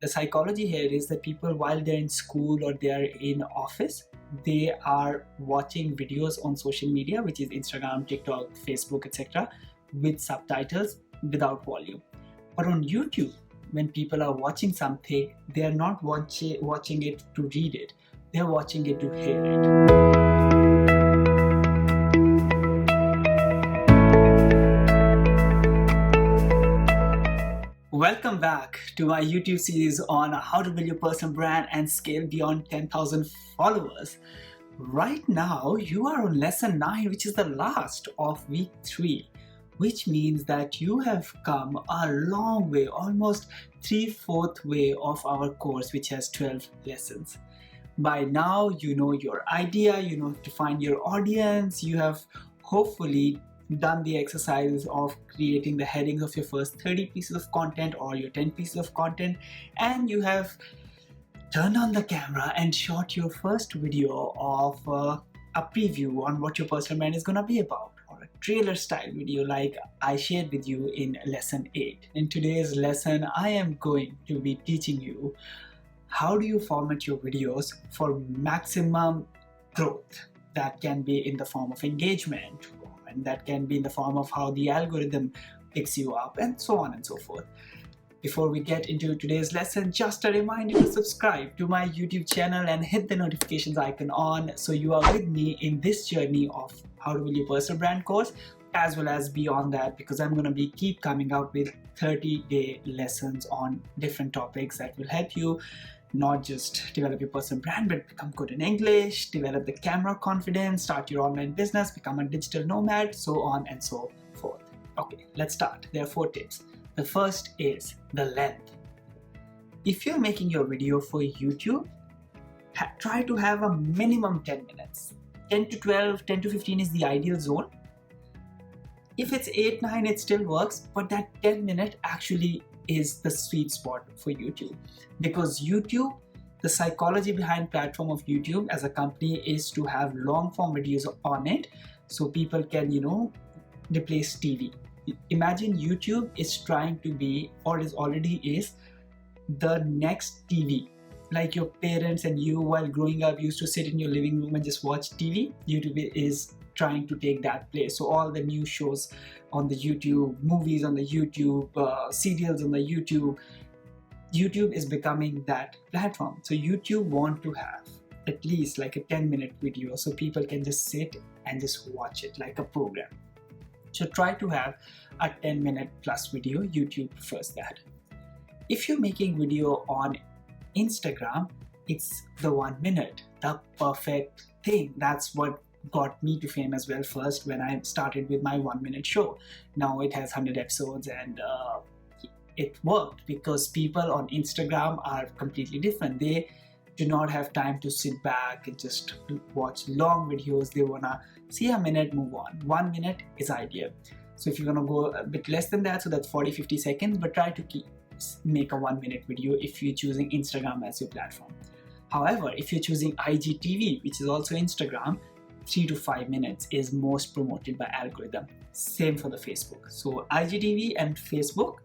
The psychology here is that people, while they're in school or they're in office, they are watching videos on social media, which is Instagram, TikTok, Facebook, etc., with subtitles without volume. But on YouTube, when people are watching something, they are not watching it to read it, they're watching it to hear it. Welcome back to my YouTube series on how to build your personal brand and scale beyond 10,000 followers. Right now, you are on lesson 9, which is the last of week 3, which means that you have come a long way, almost 3/4 way of our course, which has 12 lessons. By now, you know your idea, you know to find your audience, you have hopefully done the exercise of creating the headings of your first 30 pieces of content or your 10 pieces of content, and you have turned on the camera and shot your first video of a preview on what your personal brand is going to be about, or a trailer style video like I shared with you in lesson 8. In today's lesson, I am going to be teaching you how do you format your videos for maximum growth. That can be in the form of engagement, and that can be in the form of how the algorithm picks you up, and so on and so forth. Before we get into today's lesson, just a reminder to subscribe to my YouTube channel and hit the notifications icon on so you are with me in this journey of how to build your personal brand course, as well as beyond that, because I'm going to keep coming out with 30-day lessons on different topics that will help you not just develop your personal brand, but become good in English, develop the camera confidence, start your online business, become a digital nomad, so on and so forth. Okay, let's start. There are 4 tips. The first is the length. If you're making your video for YouTube, try to have a minimum 10 minutes. 10 to 12, 10 to 15 is the ideal zone. If it's 8, 9, it still works, but that 10-minute actually is the sweet spot for YouTube, because YouTube, the psychology behind platform of YouTube as a company is to have long form videos on it so people can replace TV. Imagine YouTube is trying to be, or is already is, the next TV. Like your parents and you while growing up used to sit in your living room and just watch TV. YouTube is trying to take that place. So all the new shows on the YouTube, movies on the YouTube, serials on the YouTube is becoming that platform. So YouTube want to have at least like a 10-minute video so people can just sit and just watch it like a program. So try to have a 10-minute plus video. YouTube prefers that. If you're making video on Instagram, it's the 1 minute, the perfect thing. That's what got me to fame as well first when I started with my 1-minute show. Now it has 100 episodes, and it worked because people on Instagram are completely different. They do not have time to sit back and just watch long videos. They wanna see a minute, move on. 1 minute is ideal. So if you're gonna go a bit less than that, so that's 40-50 seconds, but try to make a 1-minute video if you're choosing Instagram as your platform. However, if you're choosing IGTV, which is also Instagram, 3 to 5 minutes is most promoted by algorithm. Same for the Facebook. So IGTV and Facebook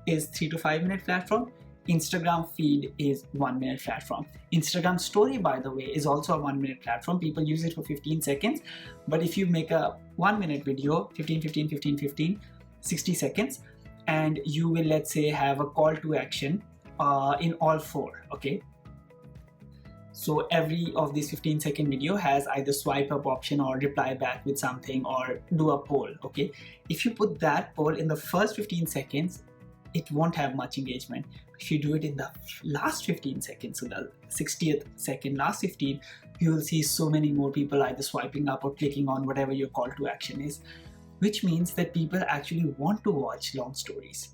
is 3 to 5 minute platform. Instagram feed is 1 minute platform. Instagram story, by the way, is also a 1 minute platform. People use it for 15 seconds. But if you make a 1 minute video, 15, 60 seconds, and you will, let's say, have a call to action in all 4, okay? So every of these 15-second video has either swipe up option or reply back with something or do a poll, okay? If you put that poll in the first 15 seconds, it won't have much engagement. If you do it in the last 15 seconds, so the 60th second, last 15, you will see so many more people either swiping up or clicking on whatever your call to action is, which means that people actually want to watch long stories.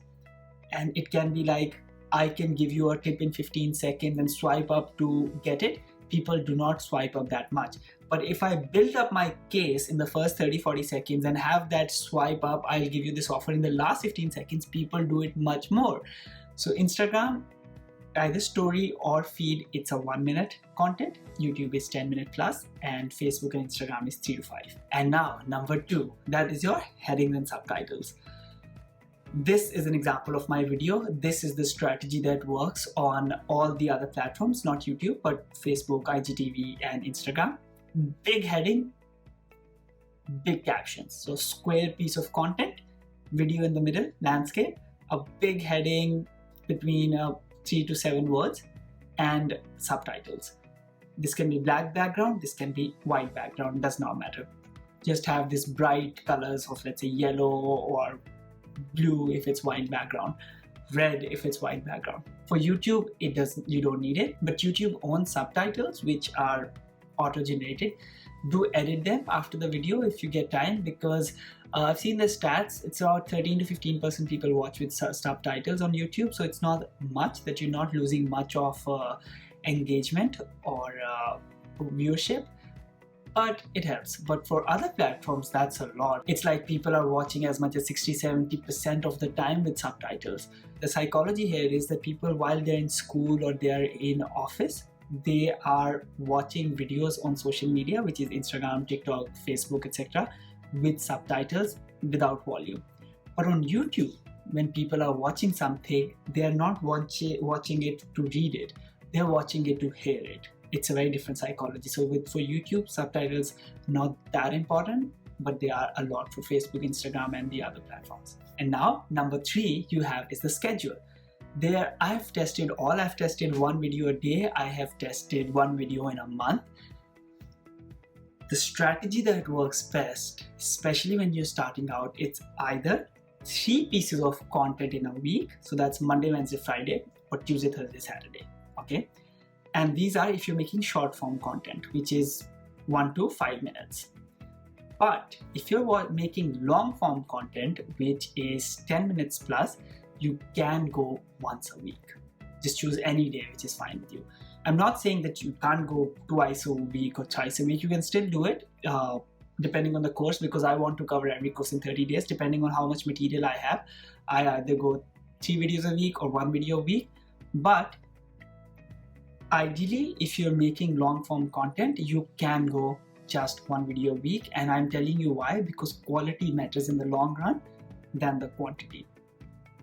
And it can be like, I can give you a tip in 15 seconds and swipe up to get it. People do not swipe up that much. But if I build up my case in the first 30-40 seconds and have that swipe up, I'll give you this offer in the last 15 seconds, people do it much more. So Instagram, either story or feed, it's a 1 minute content. YouTube is 10 minute plus, and Facebook and Instagram is 3 to 5. And now number 2, that is your headings and subtitles. This is an example of my video. This is the strategy that works on all the other platforms, not YouTube, but Facebook, IGTV, and Instagram. Big heading, big captions. So square piece of content, video in the middle, landscape, a big heading between 3 to 7 words, and subtitles. This can be black background, this can be white background, does not matter. Just have this bright colors of, let's say, yellow or blue if it's white background, red if it's white background. For YouTube, you don't need it, but YouTube owns subtitles which are auto-generated. Do edit them after the video if you get time, because I've seen the stats, it's about 13 to 15% people watch with subtitles on YouTube, so it's not much, that you're not losing much of engagement or viewership, but it helps. But for other platforms, that's a lot. It's like people are watching as much as 60-70% of the time with subtitles. The psychology here is that people, while they're in school or they're in office, they are watching videos on social media, which is Instagram, TikTok, Facebook, etc., with subtitles without volume. But on YouTube, when people are watching something, they are not watching it to read it, they're watching it to hear it. It's a very different psychology. So for YouTube, subtitles not that important, but they are a lot for Facebook, Instagram, and the other platforms. And now, number 3 you have is the schedule. There, I've tested one video a day, I have tested one video in a month. The strategy that works best, especially when you're starting out, it's either 3 pieces of content in a week, so that's Monday, Wednesday, Friday, or Tuesday, Thursday, Saturday, okay? And these are if you're making short form content, which is 1 to 5 minutes. But if you're making long form content, which is 10 minutes plus, you can go once a week. Just choose any day, which is fine with you. I'm not saying that you can't go twice a week or thrice a week. You can still do it depending on the course, because I want to cover every course in 30 days. Depending on how much material I have, I either go 3 videos a week or 1 video a week. But ideally, if you're making long form content, you can go just 1 video a week. And I'm telling you why, because quality matters in the long run than the quantity.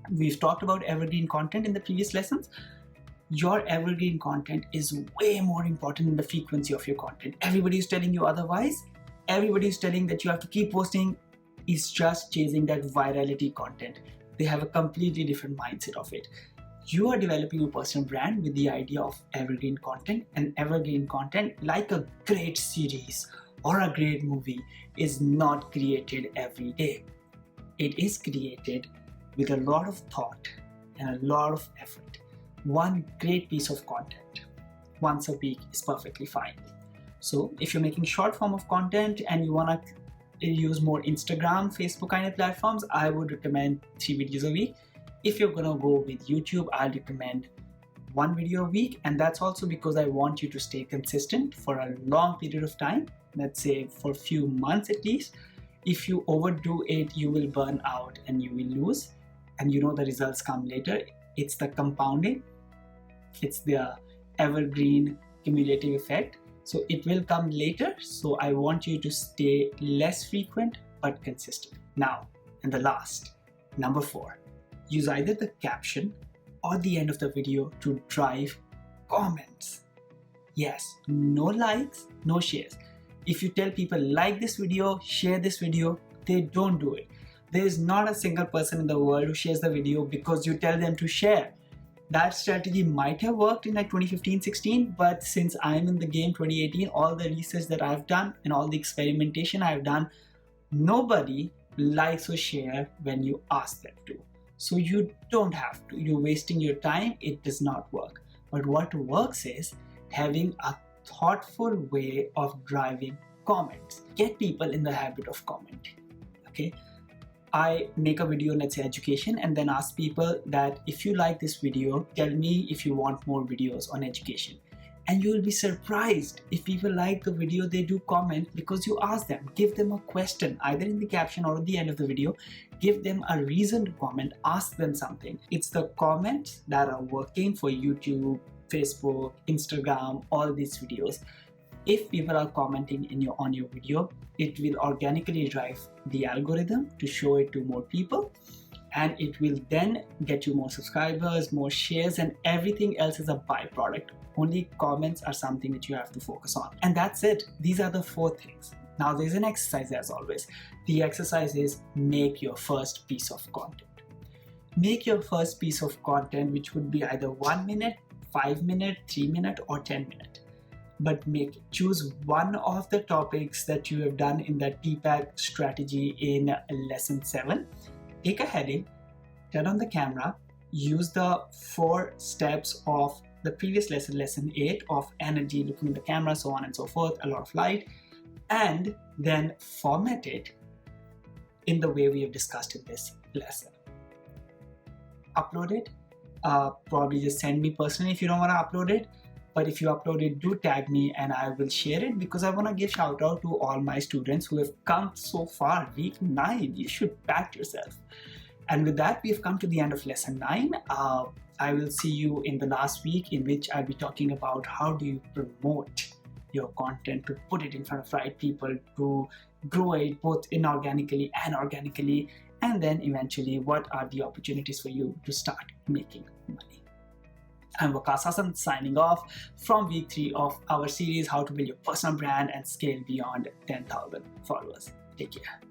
We've talked about evergreen content in the previous lessons. Your evergreen content is way more important than the frequency of your content. Everybody is telling you otherwise. Everybody is telling that you have to keep posting, is just chasing that virality content. They have a completely different mindset of it. You are developing a personal brand with the idea of evergreen content, and evergreen content, like a great series or a great movie, is not created every day. It is created with a lot of thought and a lot of effort. One great piece of content once a week is perfectly fine. So if you're making short form of content and you want to use more Instagram, Facebook kind of platforms, I would recommend 3 videos a week. If you're gonna go with YouTube, I'll recommend 1 video a week, and that's also because I want you to stay consistent for a long period of time, let's say for a few months at least. If you overdo it, you will burn out and you will lose, and you know the results come later. It's the compounding, it's the evergreen cumulative effect. So it will come later. So I want you to stay less frequent but consistent. Now, and the last, number 4, use either the caption or the end of the video to drive comments. Yes, no likes, no shares. If you tell people like this video, share this video, they don't do it. There is not a single person in the world who shares the video because you tell them to share. That strategy might have worked in like 2015-16, but since I'm in the game 2018, all the research that I've done and all the experimentation I've done, nobody likes or share when you ask them to. So you don't have to. You're wasting your time. It does not work. But what works is having a thoughtful way of driving comments. Get people in the habit of commenting. Okay. I make a video, let's say education, and then ask people that if you like this video, tell me if you want more videos on education. And you will be surprised if people like the video, they do comment because you ask them. Give them a question either in the caption or at the end of the video. Give them a reason to comment, ask them something. It's the comments that are working for YouTube, Facebook, Instagram, all these videos. If people are commenting on your video, it will organically drive the algorithm to show it to more people, and it will then get you more subscribers, more shares, and everything else is a byproduct. Only comments are something that you have to focus on. And that's it. These are the 4 things. Now there's an exercise as always. The exercise is make your first piece of content. Make your first piece of content, which would be either 1 minute, 5 minute, 3 minute, or 10 minute. But choose one of the topics that you have done in that TPAG strategy in lesson 7. Take a heading, turn on the camera, use the 4 steps of the previous lesson, lesson 8, of energy, looking at the camera, so on and so forth, a lot of light, and then format it in the way we have discussed in this lesson. Upload it. Probably just send me personally if you don't want to upload it. But if you upload it, do tag me and I will share it, because I want to give shout out to all my students who have come so far. Week 9, you should pat yourself. And with that, we've come to the end of lesson 9. I will see you in the last week, in which I'll be talking about how do you promote your content, to put it in front of right people, to grow it both inorganically and organically, and then eventually what are the opportunities for you to start making money. I'm Waqas Hassan, signing off from week 3 of our series, How to Build Your Personal Brand and Scale Beyond 10,000 Followers. Take care.